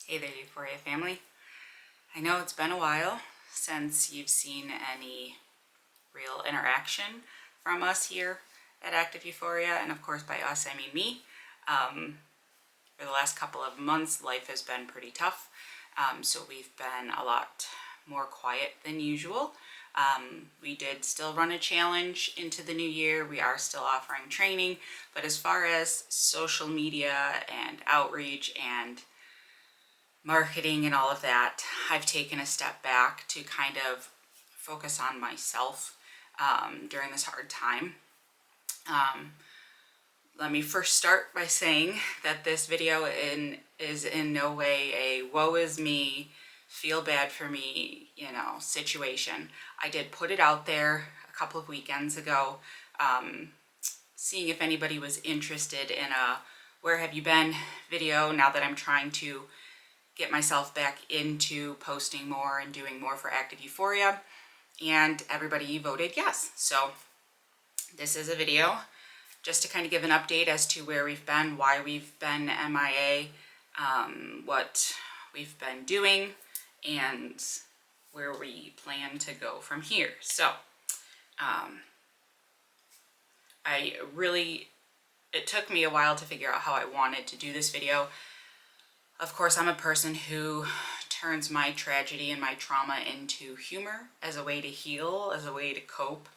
Hey there, Euphoria family. I know it's been a while since you've seen any real interaction from us here at Active Euphoria, and of course by us I mean me. For the last couple of months life has been pretty tough, so we've been a lot more quiet than usual. We did still run a challenge into the new year. We are still offering training, but as far as social media and outreach and marketing and all of that, I've taken a step back to kind of focus on myself during this hard time. Let me first start by saying that this video is in no way a woe is me, feel bad for me, situation. I did put it out there a couple of weekends ago, seeing if anybody was interested in a where have you been video now that I'm trying to get myself back into posting more and doing more for Active Euphoria, and everybody voted yes. So this is a video just to kind of give an update as to where we've been, why we've been MIA, what we've been doing, and where we plan to go from here. So it took me a while to figure out how I wanted to do this video. Of course, I'm a person who turns my tragedy and my trauma into humor as a way to heal, as a way to cope.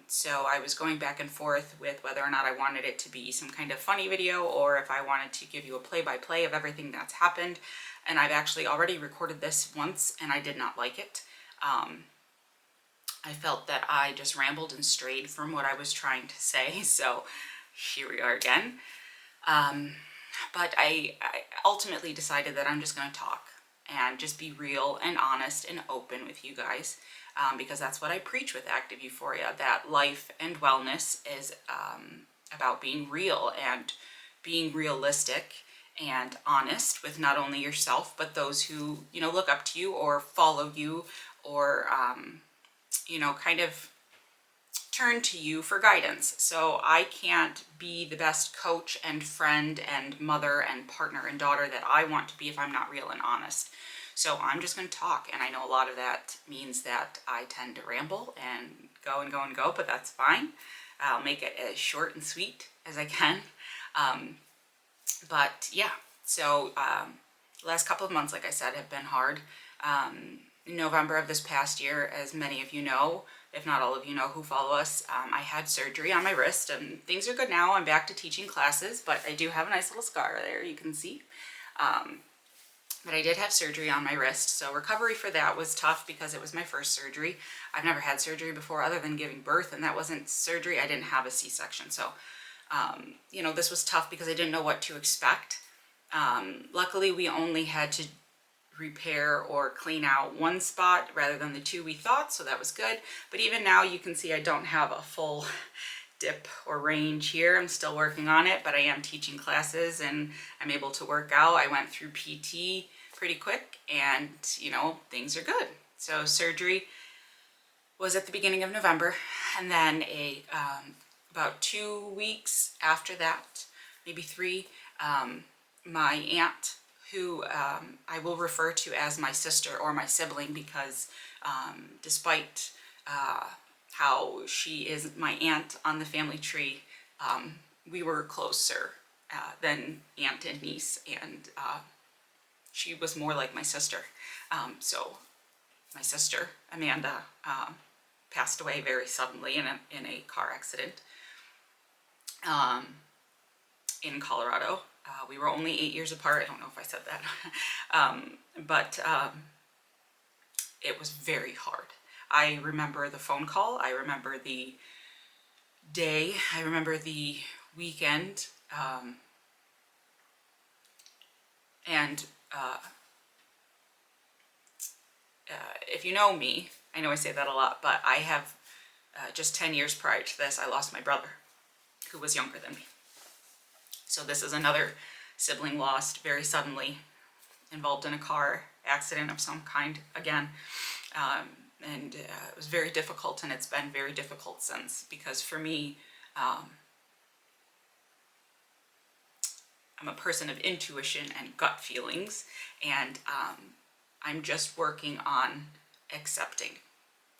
So I was going back and forth with whether or not I wanted it to be some kind of funny video or if I wanted to give you a play-by-play of everything that's happened. And I've actually already recorded this once and I did not like it. I felt that I just rambled and strayed from what I was trying to say. So here we are again. But I ultimately decided that I'm just going to talk and just be real and honest and open with you guys, because that's what I preach with Active Euphoria, that life and wellness is about being real and being realistic and honest with not only yourself, but those who, look up to you or follow you or, kind of turn to you for guidance. So I can't be the best coach and friend and mother and partner and daughter that I want to be if I'm not real and honest. So I'm just going to talk, and I know a lot of that means that I tend to ramble and go and go and go, but that's fine. I'll make it as short and sweet as I can. But yeah, so the last couple of months, like I said, have been hard. In November of this past year, as many of you know, if not all of you know who follow us, I had surgery on my wrist and things are good now. I'm back to teaching classes, but I do have a nice little scar there, you can see. But I did have surgery on my wrist, so recovery for that was tough because it was my first surgery. I've never had surgery before other than giving birth, and that wasn't surgery. I didn't have a C-section, so this was tough because I didn't know what to expect. Luckily, we only had to repair or clean out one spot rather than the two we thought, so that was good. But even now you can see I don't have a full dip or range here. I'm still working on it, but I am teaching classes and I'm able to work out. I went through PT pretty quick and things are good. So surgery was at the beginning of November, and then about 2 weeks after that, maybe 3, my aunt, who I will refer to as my sister or my sibling because despite how she is my aunt on the family tree, we were closer than aunt and niece, and she was more like my sister. So my sister, Amanda, passed away very suddenly in a car accident in Colorado. We were only 8 years apart. I don't know if I said that. But it was very hard. I remember the phone call. I remember the day. I remember the weekend. If you know me, I know I say that a lot, but I have just 10 years prior to this, I lost my brother, who was younger than me. So this is another sibling lost very suddenly, involved in a car accident of some kind again. And it was very difficult, and it's been very difficult since, because for me, I'm a person of intuition and gut feelings, and I'm just working on accepting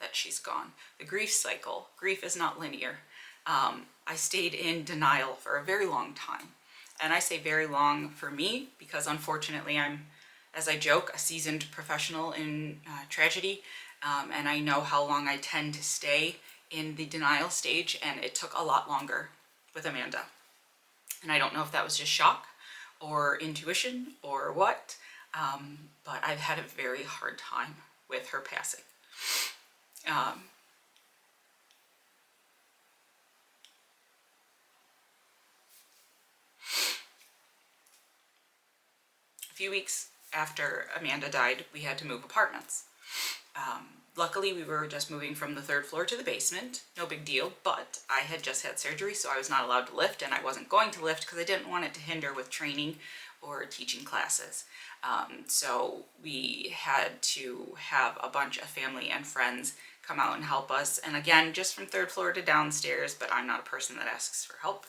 that she's gone. The grief cycle, grief is not linear. I stayed in denial for a very long time. And I say very long for me because unfortunately I'm, as I joke, a seasoned professional in tragedy. And I know how long I tend to stay in the denial stage, and it took a lot longer with Amanda. And I don't know if that was just shock or intuition or what, but I've had a very hard time with her passing. A few weeks after Amanda died, we had to move apartments. Luckily, we were just moving from the third floor to the basement. No big deal, but I had just had surgery, so I was not allowed to lift, and I wasn't going to lift because I didn't want it to hinder with training or teaching classes. So we had to have a bunch of family and friends come out and help us. And again, just from third floor to downstairs, but I'm not a person that asks for help.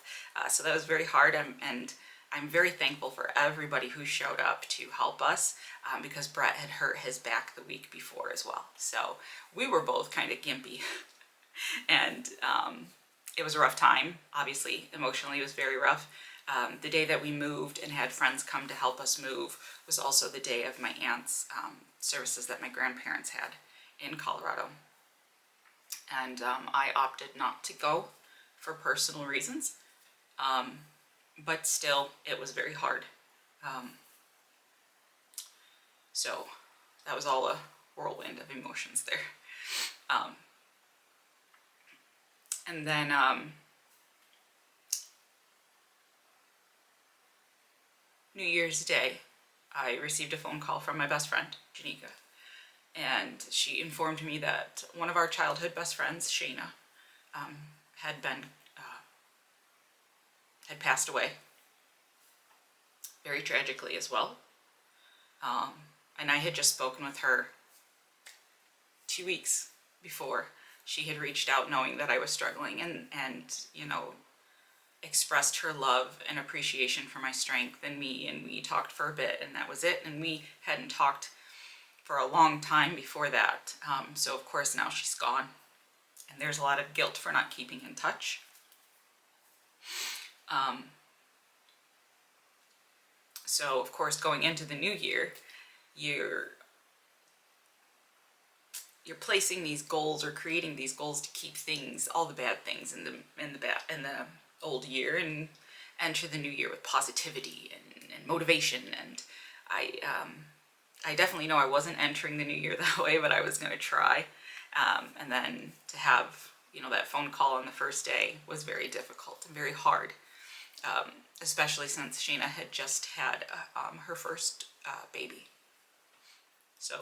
So that was very hard, and I'm very thankful for everybody who showed up to help us, because Brett had hurt his back the week before as well. So we were both kind of gimpy. And it was a rough time, obviously. Emotionally, it was very rough. The day that we moved and had friends come to help us move was also the day of my aunt's services that my grandparents had in Colorado. And I opted not to go for personal reasons. But still, it was very hard. So that was all a whirlwind of emotions there. And then New Year's Day, I received a phone call from my best friend, Janika. And she informed me that one of our childhood best friends, Shayna, had passed away, very tragically as well. And I had just spoken with her 2 weeks before. She had reached out knowing that I was struggling, and you know, expressed her love and appreciation for my strength and me, and we talked for a bit, and that was it. And we hadn't talked for a long time before that. So of course now she's gone, and there's a lot of guilt for not keeping in touch. So of course, going into the new year, you're placing these goals or creating these goals to keep things, all the bad things in the old year, and enter the new year with positivity and motivation. And I definitely know I wasn't entering the new year that way, but I was going to try. And then to have, you know, that phone call on the first day was very difficult and very hard. Especially since Shayna had just had her first baby. So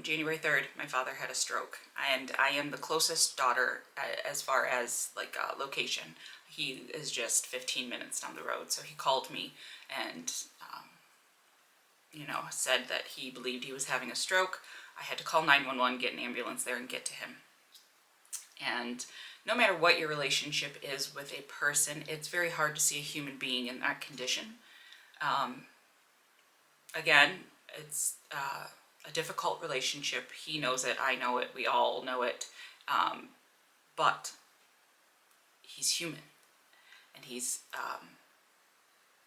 January 3rd, my father had a stroke, and I am the closest daughter as far as like location. He is just 15 minutes down the road, so he called me and you know, said that he believed he was having a stroke. I had to call 911, get an ambulance there, and get to him. And no matter what your relationship is with a person, it's very hard to see a human being in that condition. Again, it's a difficult relationship. He knows it, I know it, we all know it. But he's human, and he's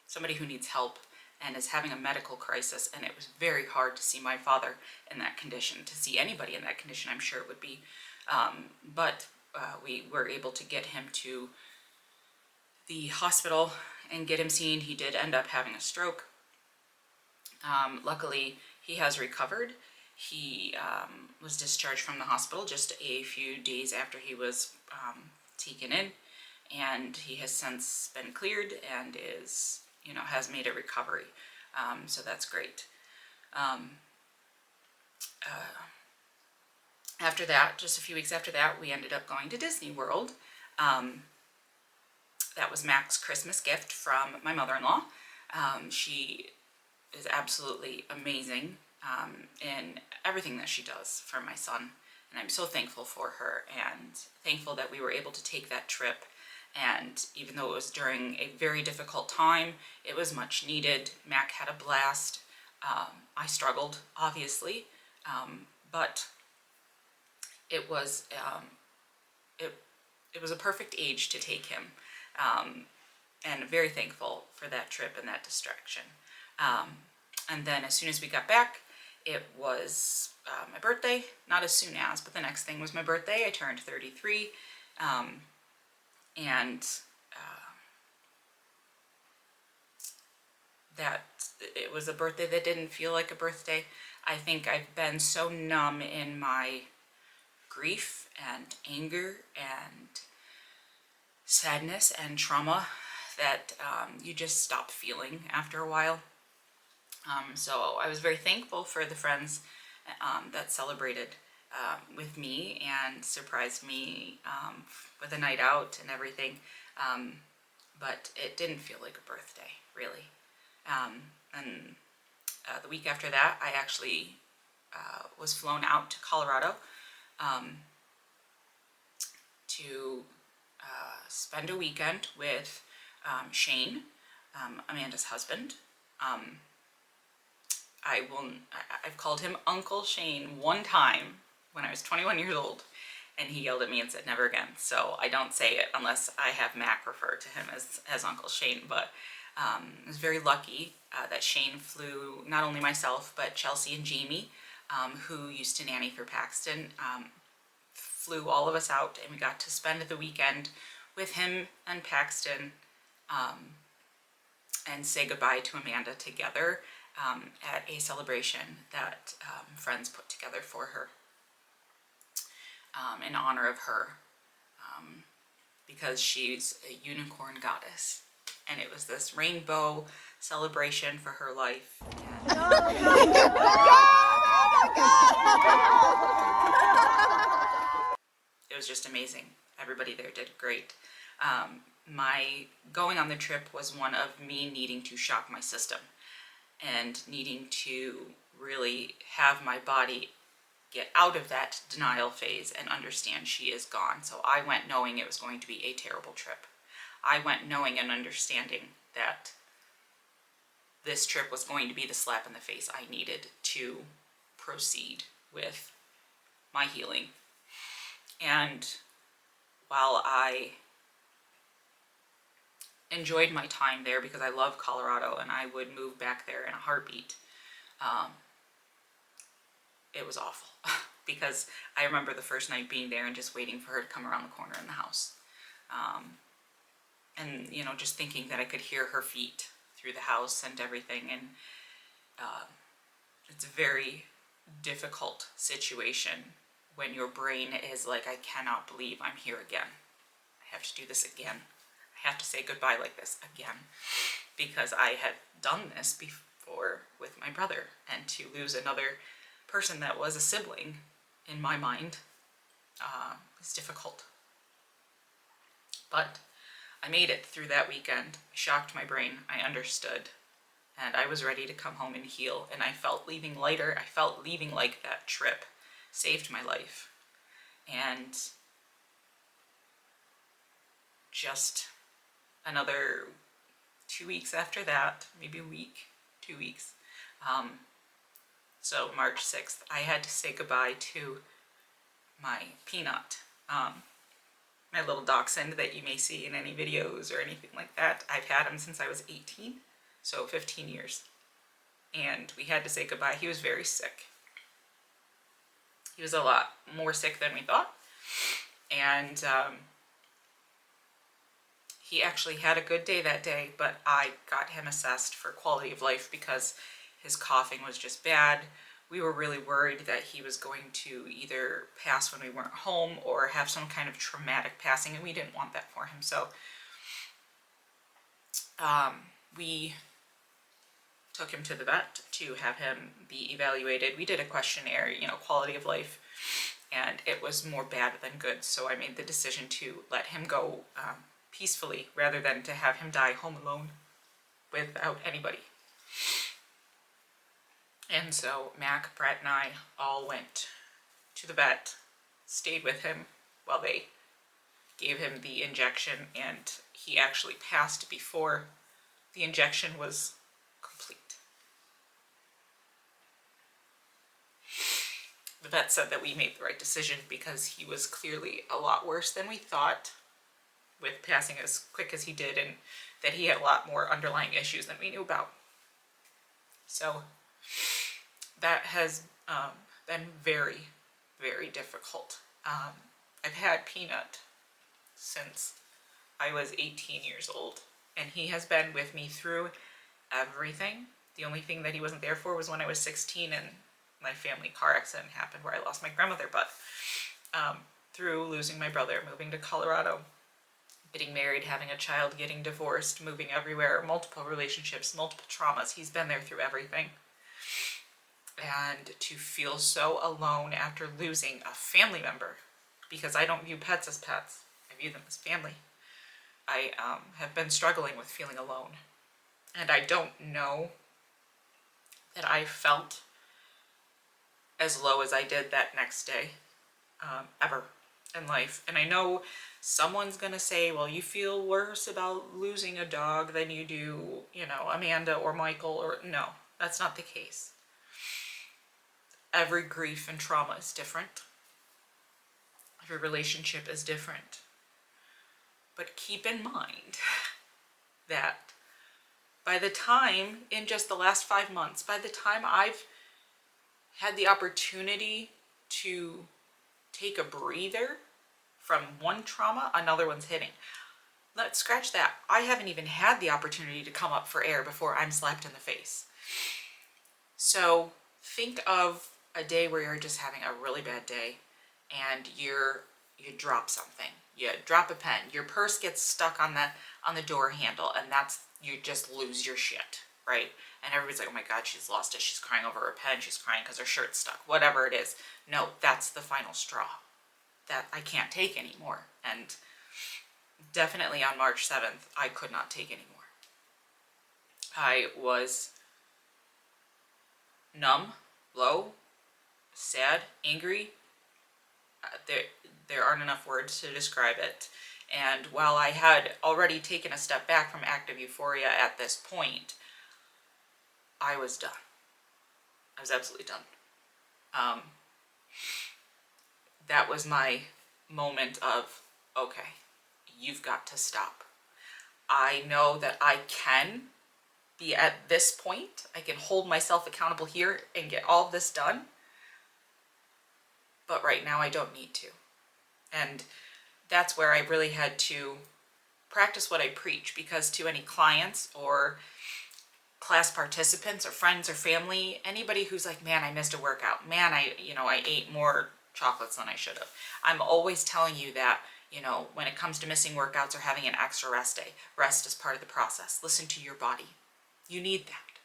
somebody who needs help and is having a medical crisis, and it was very hard to see my father in that condition, to see anybody in that condition. I'm sure it would be. But we were able to get him to the hospital and get him seen. He did end up having a stroke. Luckily, he has recovered. He was discharged from the hospital just a few days after he was taken in, and he has since been cleared and is, you know, has made a recovery. So that's great. After that, just a few weeks after that, we ended up going to Disney World. That was Mac's Christmas gift from my mother-in-law. She is absolutely amazing in everything that she does for my son, and I'm so thankful for her, and thankful that we were able to take that trip And even though it was during a very difficult time, it was much needed. Mac had a blast. I struggled, obviously, but it was it was a perfect age to take him, and very thankful for that trip and that distraction. And then as soon as we got back, it was my birthday. Not as soon as, but the next thing was my birthday. I turned 33, and that it was a birthday that didn't feel like a birthday. I think I've been so numb in my grief and anger and sadness and trauma that you just stop feeling after a while. So I was very thankful for the friends that celebrated with me and surprised me with a night out and everything. But it didn't feel like a birthday, really. And the week after that, I actually was flown out to Colorado to spend a weekend with Shane, Amanda's husband. I've called him Uncle Shane one time when I was 21 years old, and he yelled at me and said never again. So I don't say it unless I have Mac refer to him as Uncle Shane. But I was very lucky that Shane flew not only myself but Chelsea and Jamie, who used to nanny for Paxton, flew all of us out, and we got to spend the weekend with him and Paxton, and say goodbye to Amanda together at a celebration that friends put together for her in honor of her, because she's a unicorn goddess, and it was this rainbow celebration for her life. It was just amazing. Everybody there did great. My going on the trip was one of me needing to shock my system and needing to really have my body get out of that denial phase and understand she is gone. So I went knowing it was going to be a terrible trip. I went knowing and understanding that this trip was going to be the slap in the face I needed to proceed with my healing. And while I enjoyed my time there because I love Colorado and I would move back there in a heartbeat, it was awful because I remember the first night being there and just waiting for her to come around the corner in the house. And, you know, just thinking that I could hear her feet through the house and everything. And it's a very difficult situation when your brain is like, I cannot believe I'm here again. I have to do this again. I have to say goodbye like this again, because I had done this before with my brother, and to lose another person that was a sibling in my mind is difficult. But I made it through that weekend. I shocked my brain. I understood, and I was ready to come home and heal, and I felt leaving lighter. I felt leaving like that trip saved my life. And just another 2 weeks after that, maybe a week, 2 weeks, so March 6th, I had to say goodbye to my Peanut, my little dachshund that you may see in any videos or anything like that. I've had him since I was 18, so 15 years. And we had to say goodbye. He was very sick. He was a lot more sick than we thought. And he actually had a good day that day, but I got him assessed for quality of life because his coughing was just bad. We were really worried that he was going to either pass when we weren't home or have some kind of traumatic passing, and we didn't want that for him. So we took him to the vet to have him be evaluated. We did a questionnaire, you know, quality of life, and it was more bad than good. So I made the decision to let him go peacefully rather than to have him die home alone without anybody. And so Mac, Brett, and I all went to the vet, stayed with him while they gave him the injection, and he actually passed before the injection was complete. The vet said that we made the right decision because he was clearly a lot worse than we thought with passing as quick as he did, and that he had a lot more underlying issues than we knew about. So that has been very, very difficult. I've had Peanut since I was 18 years old, and he has been with me through everything. The only thing that he wasn't there for was when I was 16 and my family car accident happened where I lost my grandmother. But through losing my brother, moving to Colorado, getting married, having a child, getting divorced, moving everywhere, multiple relationships, multiple traumas, he's been there through everything. And to feel so alone after losing a family member, because I don't view pets as pets, I view them as family. I have been struggling with feeling alone. And I don't know that I felt as low as I did that next day, ever in life. And I know someone's gonna say, well, you feel worse about losing a dog than you do, you know, Amanda or Michael, or no, that's not the case. Every grief and trauma is different. Every relationship is different. But keep in mind that by the time, in just the last 5 months, by the time I've had the opportunity to take a breather from one trauma, another one's hitting. Let's scratch that. I haven't even had the opportunity to come up for air before I'm slapped in the face. So think of a day where you're just having a really bad day and you drop something. You drop a pen, your purse gets stuck on the door handle, and you just lose your shit, right? And everybody's like, oh my God, she's lost it. She's crying over her pen. She's crying because her shirt's stuck, whatever it is. No, that's the final straw that I can't take anymore. And definitely on March 7th, I could not take anymore. I was numb, low, sad, angry. There aren't enough words to describe it. And while I had already taken a step back from active euphoria at this point, I was done. I was absolutely done. That was my moment of, okay, you've got to stop. I know that I can be at this point. I can hold myself accountable here and get all of this done. But right now I don't need to. And that's where I really had to practice what I preach, because to any clients or class participants or friends or family, anybody who's like, man, I missed a workout. Man, I ate more chocolates than I should have. I'm always telling you that, when it comes to missing workouts or having an extra rest day, rest is part of the process. Listen to your body. You need that.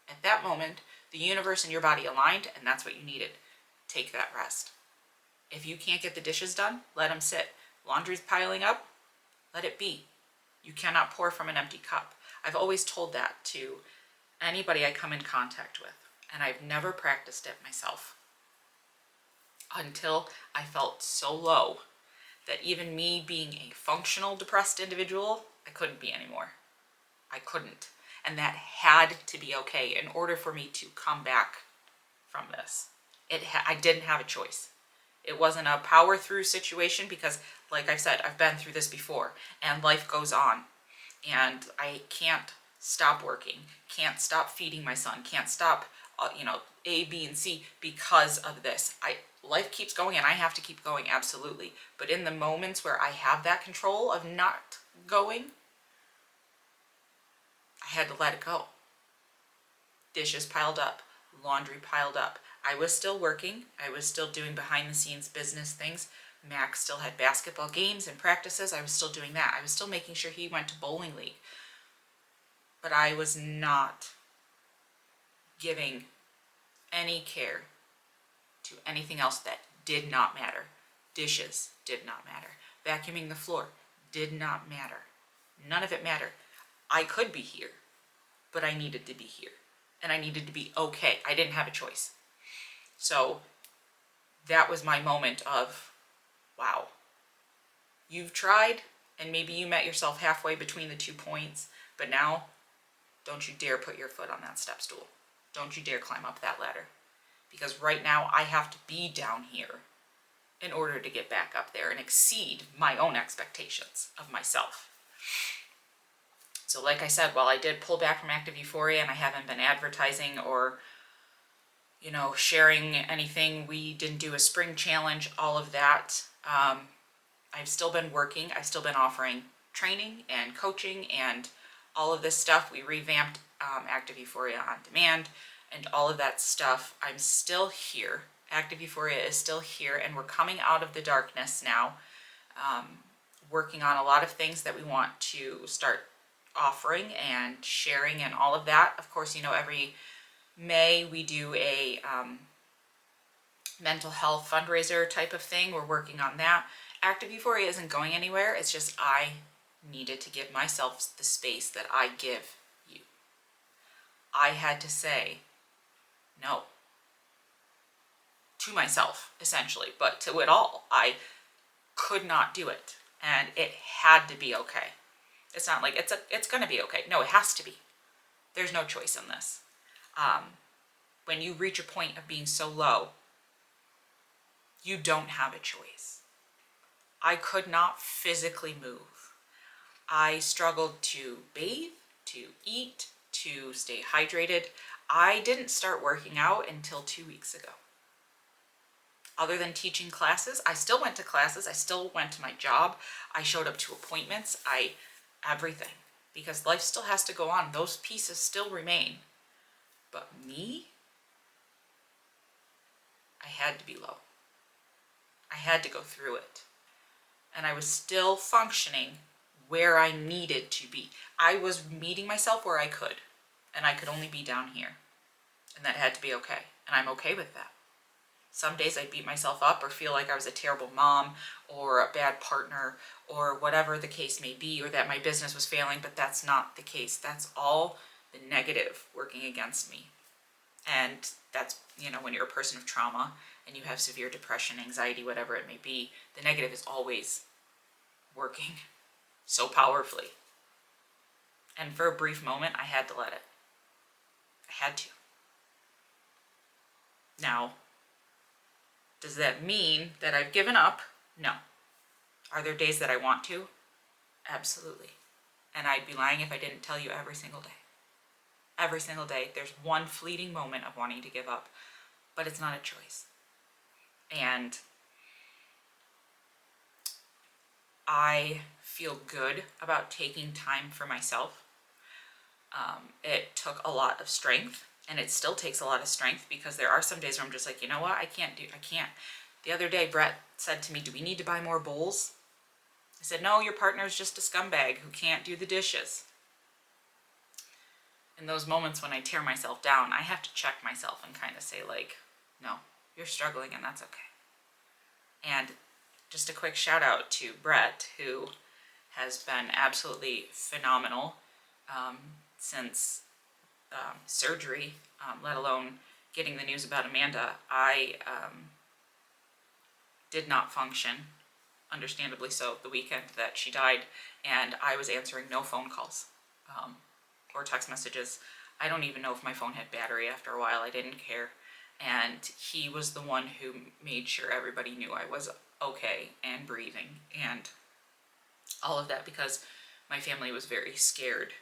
At that moment, the universe and your body aligned, and that's what you needed. Take that rest. If you can't get the dishes done, let them sit. Laundry's piling up, let it be. You cannot pour from an empty cup. I've always told that to anybody I come in contact with, and I've never practiced it myself until I felt so low that even me being a functional depressed individual, I couldn't be anymore. I couldn't. And that had to be okay in order for me to come back from this. I didn't have a choice. It wasn't a power through situation because, like I said, I've been through this before, and life goes on. And I can't stop working, can't stop feeding my son, can't stop, A, B, and C because of this. Life keeps going and I have to keep going, absolutely. But in the moments where I have that control of not going, I had to let it go. Dishes piled up, laundry piled up. I was still working. I was still doing behind the scenes business things. Max still had basketball games and practices. I was still doing that. I was still making sure he went to bowling league. But I was not giving any care to anything else that did not matter. Dishes did not matter. Vacuuming the floor did not matter. None of it mattered. I could be here, but I needed to be here. And I needed to be okay. I didn't have a choice. So that was my moment of, wow, You've tried, and maybe you met yourself halfway between the 2 points, but now don't you dare put your foot on that step stool. Don't you dare climb up that ladder. Because right now I have to be down here in order to get back up there and exceed my own expectations of myself. So like I said, while I did pull back from Active Euphoria and I haven't been advertising or, sharing anything, we didn't do a spring challenge, all of that. I've still been working. I've still been offering training and coaching and all of this stuff. We revamped Active Euphoria on Demand and all of that stuff. I'm still here. Active Euphoria is still here, and we're coming out of the darkness now, working on a lot of things that we want to start offering and sharing and all of that. Of course, every May we do a mental health fundraiser type of thing. We're working on that. Active Euphoria isn't going anywhere. It's just I needed to give myself the space that I give you. I had to say no to myself, essentially, but to it all. I could not do it, and it had to be okay. It's not like it's going to be okay. No, it has to be. There's no choice in this. When you reach a point of being so low, you don't have a choice. I could not physically move. I struggled to bathe, to eat, to stay hydrated. I didn't start working out until 2 weeks ago. Other than teaching classes, I still went to classes. I still went to my job. I showed up to appointments. Everything. Because life still has to go on. Those pieces still remain. But me, I had to be low. I had to go through it. And I was still functioning where I needed to be. I was meeting myself where I could. And I could only be down here. And that had to be okay. And I'm okay with that. Some days I beat myself up or feel like I was a terrible mom or a bad partner or whatever the case may be, or that my business was failing, but that's not the case. That's all the negative working against me. And that's, when you're a person of trauma and you have severe depression, anxiety, whatever it may be, the negative is always working so powerfully. And for a brief moment, I had to let it. I had to. Now, does that mean that I've given up? No. Are there days that I want to? Absolutely. And I'd be lying if I didn't tell you every single day. Every single day, there's one fleeting moment of wanting to give up, but it's not a choice. And I feel good about taking time for myself. It took a lot of strength, and it still takes a lot of strength, because there are some days where I'm just like, you know what, I can't. The other day, Brett said to me, do we need to buy more bowls? I said, no, your partner's just a scumbag who can't do the dishes. In those moments when I tear myself down, I have to check myself and kind of say, like, no, you're struggling, and that's okay. And just a quick shout out to Brett, who has been absolutely phenomenal since surgery, let alone getting the news about Amanda. I did not function, understandably so, the weekend that she died, and I was answering no phone calls or text messages. I don't even know if my phone had battery after a while. I didn't care. And he was the one who made sure everybody knew I was okay and breathing and all of that, because my family was very scared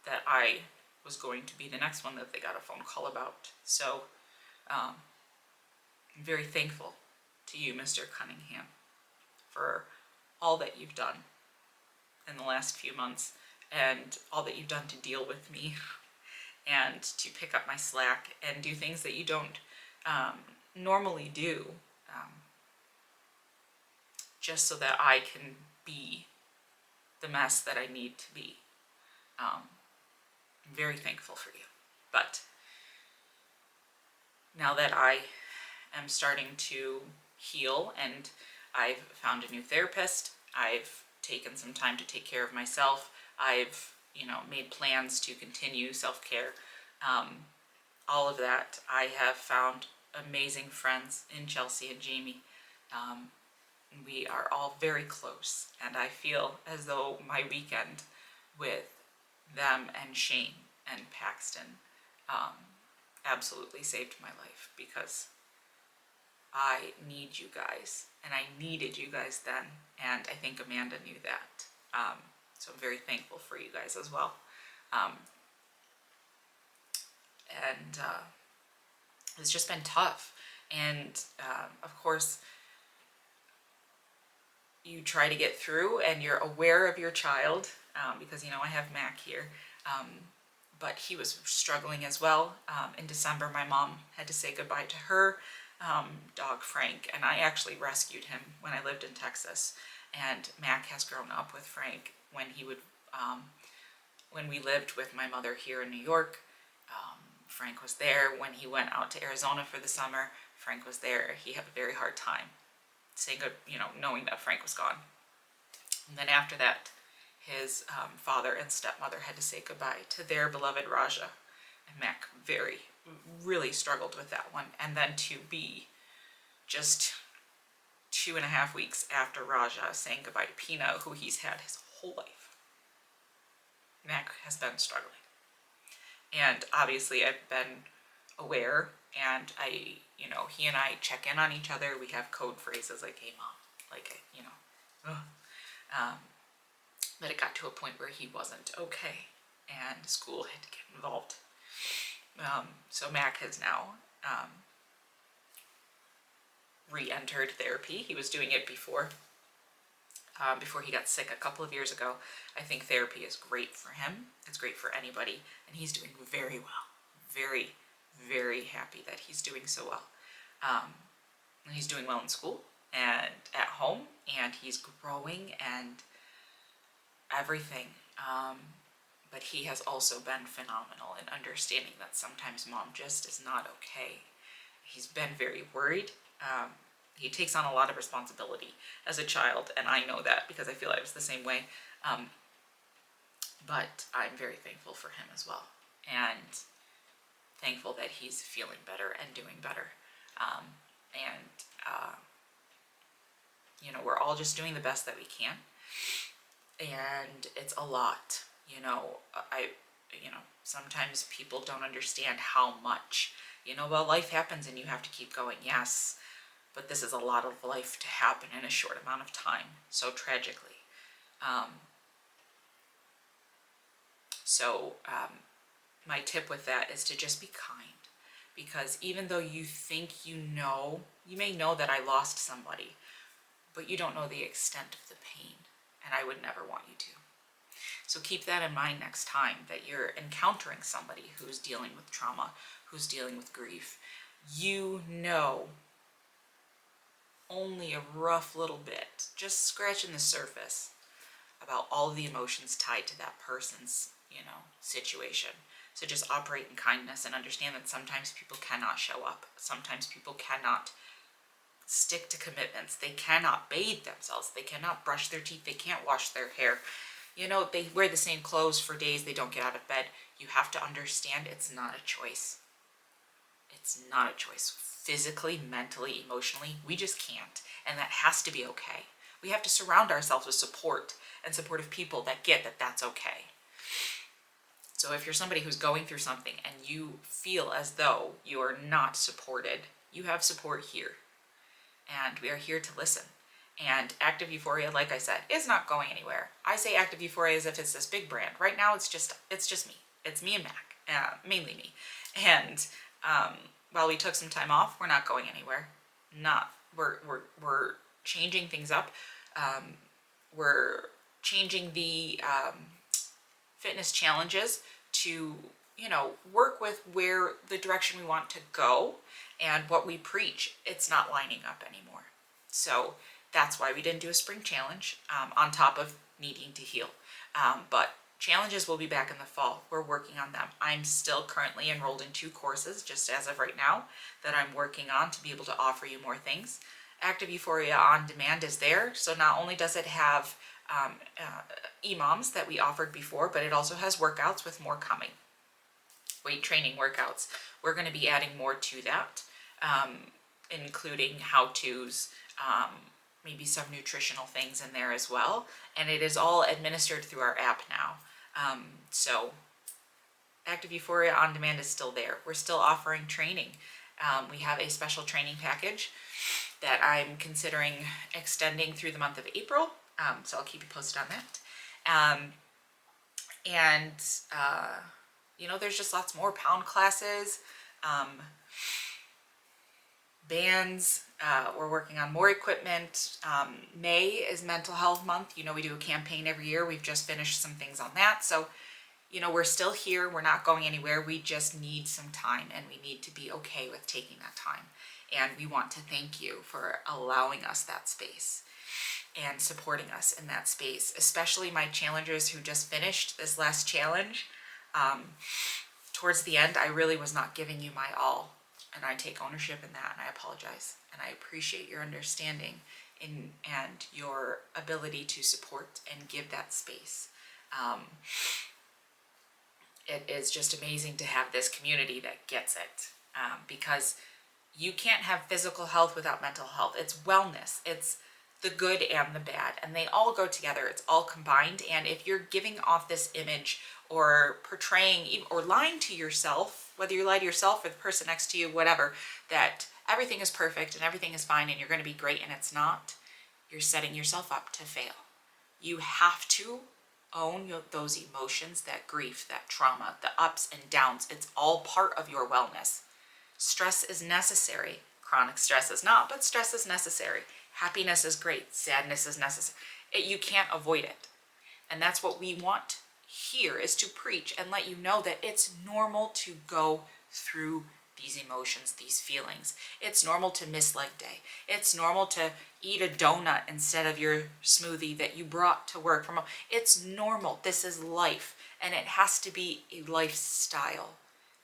that I was going to be the next one that they got a phone call about. So I'm very thankful to you, Mr. Cunningham, for all that you've done in the last few months and all that you've done to deal with me and to pick up my slack and do things that you don't normally do, just so that I can be the mess that I need to be. I'm very thankful for you. But now that I am starting to heal and I've found a new therapist, I've taken some time to take care of myself, I've made plans to continue self-care, all of that, I have found amazing friends in Chelsea and Jamie. We are all very close, and I feel as though my weekend with them and Shane and Paxton absolutely saved my life, because I need you guys, and I needed you guys then, and I think Amanda knew that. So I'm very thankful for you guys as well. And it's just been tough. And of course, you try to get through, and you're aware of your child, because, you know, I have Mac here. But he was struggling as well. In December, my mom had to say goodbye to her dog, Frank, and I actually rescued him when I lived in Texas. And Mac has grown up with Frank when he would, when we lived with my mother here in New York. Frank was there. When he went out to Arizona for the summer, Frank was there. He had a very hard time saying good, you know, knowing that Frank was gone. And then after that, his father and stepmother had to say goodbye to their beloved Raja. And Mac really struggled with that one. And then to be just 2.5 weeks after Raja saying goodbye to Pina, who he's had his whole life, Mac has been struggling. And obviously I've been aware, and I, you know, he and I check in on each other. We have code phrases like, hey mom, like, you know, but it got to a point where he wasn't okay, and school had to get involved. So Mac has now re-entered therapy. He was doing it before he got sick a couple of years ago. I think therapy is great for him. It's great for anybody, and he's doing very well. Very, very happy that he's doing so well. He's doing well in school and at home, and he's growing and everything. But he has also been phenomenal in understanding that sometimes mom just is not okay. He's been very worried. He takes on a lot of responsibility as a child, and I know that because I feel I was the same way. But I'm very thankful for him as well, and thankful that he's feeling better and doing better. You know, we're all just doing the best that we can, and it's a lot. You know, sometimes people don't understand how much, you know, well, life happens and you have to keep going, yes, but this is a lot of life to happen in a short amount of time, so tragically. My tip with that is to just be kind, because even though you think you may know that I lost somebody, but you don't know the extent of the pain, and I would never want you to. So keep that in mind next time that you're encountering somebody who's dealing with trauma, who's dealing with grief. You know only a rough little bit, just scratching the surface, about all of the emotions tied to that person's, you know, situation. So just operate in kindness and understand that sometimes people cannot show up. Sometimes people cannot stick to commitments. They cannot bathe themselves. They cannot brush their teeth. They can't wash their hair. You know, they wear the same clothes for days. They don't get out of bed. You have to understand it's not a choice. It's not a choice. Physically, mentally, emotionally, we just can't. And that has to be okay. We have to surround ourselves with support and supportive people that get that that's okay. So if you're somebody who's going through something and you feel as though you are not supported, you have support here. And we are here to listen. And Active Euphoria, like I said, is not going anywhere. I say Active Euphoria as if it's this big brand. Right now, it's just me. It's me and Mac, mainly me. And while we took some time off, we're not going anywhere. We're changing things up. We're changing the fitness challenges to, you know, work with where the direction we want to go and what we preach. It's not lining up anymore. So that's why we didn't do a spring challenge, on top of needing to heal. But challenges will be back in the fall. We're working on them. I'm still currently enrolled in 2 courses, just as of right now, that I'm working on to be able to offer you more things. Active Euphoria On Demand is there. So not only does it have EMOMs that we offered before, but it also has workouts with more coming. Weight training workouts. We're going to be adding more to that, including how-tos, maybe some nutritional things in there as well. And it is all administered through our app now. So Active Euphoria On Demand is still there. We're still offering training. We have a special training package that I'm considering extending through the month of April. So I'll keep you posted on that. You know, there's just lots more pound classes, bands. We're working on more equipment. May is Mental Health Month. You know, we do a campaign every year. We've just finished some things on that. So, you know, we're still here. We're not going anywhere. We just need some time, and we need to be okay with taking that time. And we want to thank you for allowing us that space and supporting us in that space, especially my challengers who just finished this last challenge. Towards the end, I really was not giving you my all, and I take ownership in that, and I apologize, and I appreciate your understanding and your ability to support and give that space. It is just amazing to have this community that gets it, because you can't have physical health without mental health. It's wellness. It's the good and the bad, and they all go together. It's all combined. And if you're giving off this image or portraying or lying to yourself, whether you lie to yourself or the person next to you, whatever, that everything is perfect and everything is fine and you're going to be great and it's not, you're setting yourself up to fail. You have to own those emotions, that grief, that trauma, the ups and downs. It's all part of your wellness. Stress is necessary. Chronic stress is not, but stress is necessary. Happiness is great. Sadness is necessary. You can't avoid it. And that's what we want here, is to preach and let you know that it's normal to go through these emotions, these feelings. It's normal to miss leg day. It's normal to eat a donut instead of your smoothie that you brought to work from home. It's normal. This is life, and it has to be a lifestyle,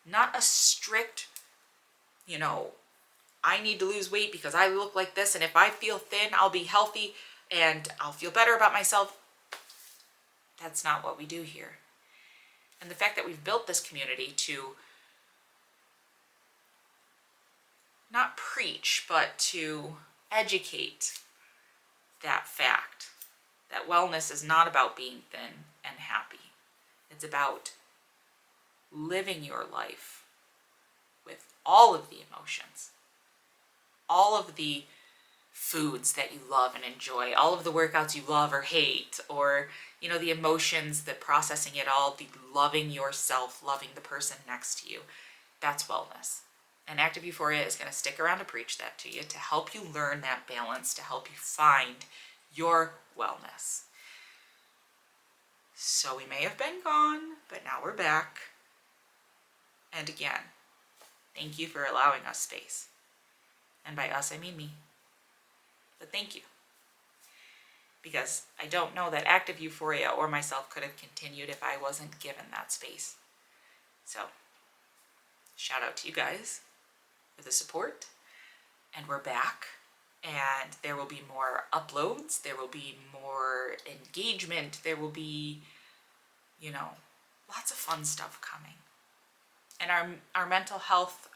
not a strict, you know, I need to lose weight because I look like this, and if I feel thin, I'll be healthy and I'll feel better about myself. That's not what we do here. And the fact that we've built this community to not preach, but to educate that fact that wellness is not about being thin and happy. It's about living your life with all of the emotions, all of the foods that you love and enjoy, all of the workouts you love or hate, or, you know, the emotions, the processing it all, the loving yourself, loving the person next to you. That's wellness. And Active Euphoria is going to stick around to preach that to you, to help you learn that balance, to help you find your wellness. So we may have been gone, but now we're back. And again, thank you for allowing us space. And by us, I mean me. But thank you. Because I don't know that Active Euphoria or myself could have continued if I wasn't given that space. So, shout out to you guys for the support. And we're back. And there will be more uploads. There will be more engagement. There will be, you know, lots of fun stuff coming. And our mental health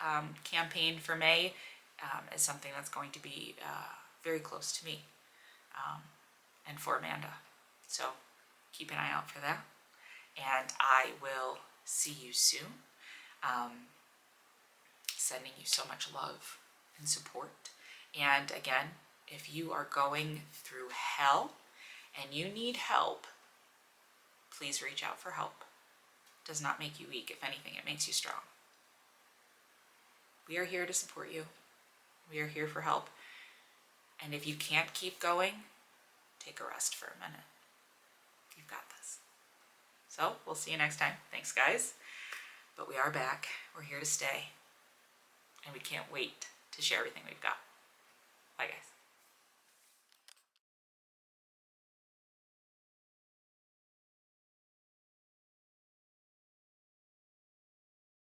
campaign for May is something that's going to be very close to me and for Amanda. So keep an eye out for that. And I will see you soon. Sending you so much love and support. And again, if you are going through hell and you need help, please reach out for help. It does not make you weak. If anything, it makes you strong. We are here to support you. We are here for help. And if you can't keep going, take a rest for a minute. You've got this. So we'll see you next time. Thanks, guys. But we are back. We're here to stay. And we can't wait to share everything we've got. Bye, guys.